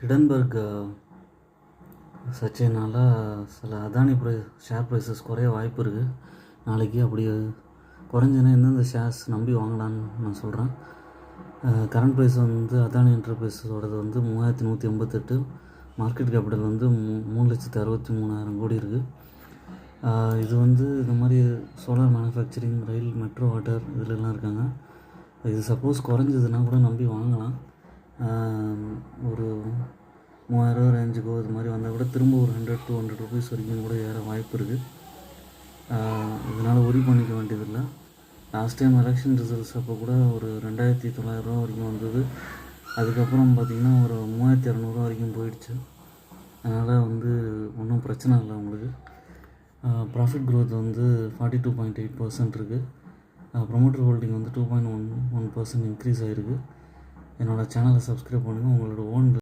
Hindenburg சர்ச்சைனால சில Adani share prices குறைய வாய்ப்பு இருக்குது. நாளைக்கு அப்படி குறைஞ்சினா எந்தெந்த ஷேர்ஸ் நம்பி வாங்கலான்னு நான் சொல்கிறேன். கரண்ட் ப்ரைஸ் வந்து அதானி என்டர்பிரைஸோடது வந்து 3188, மார்க்கெட் கேபிட்டல் வந்து 3,63,000 கோடி இருக்குது. இது வந்து இந்த மாதிரி சோலார் மேனுஃபேக்சரிங், ரயில், மெட்ரோ, வாட்டர் இதிலெல்லாம் இருக்காங்க. இது சப்போஸ் குறைஞ்சதுன்னா கூட நம்பி வாங்கலாம். ஒரு 3000 ரேஞ்சுக்கோ இது மாதிரி வந்தால் கூட திரும்ப ஒரு 100-200 ருபீஸ் வரைக்கும் கூட ஏற வாய்ப்பு இருக்குது. இதனால் ஒரி பண்ணிக்க வேண்டியதில்லை. லாஸ்ட் டைம் எலெக்ஷன் ரிசல்ட்ஸ் அப்போ கூட ஒரு 2900 ரூபா வரைக்கும் வந்தது. அதுக்கப்புறம் பார்த்திங்கன்னா ஒரு 3200 வரைக்கும் போயிடுச்சு. அதனால் வந்து ஒன்றும் பிரச்சனை இல்லை உங்களுக்கு. ப்ராஃபிட் க்ரோத் வந்து 42.8% இருக்குது. ப்ரொமோட்டர் ஹோல்டிங் வந்து 2.11% இன்க்ரீஸ் ஆகிருக்கு. என்னோடய சேனலை சப்ஸ்கிரைப் பண்ணுங்கள். உங்களோட ஓன்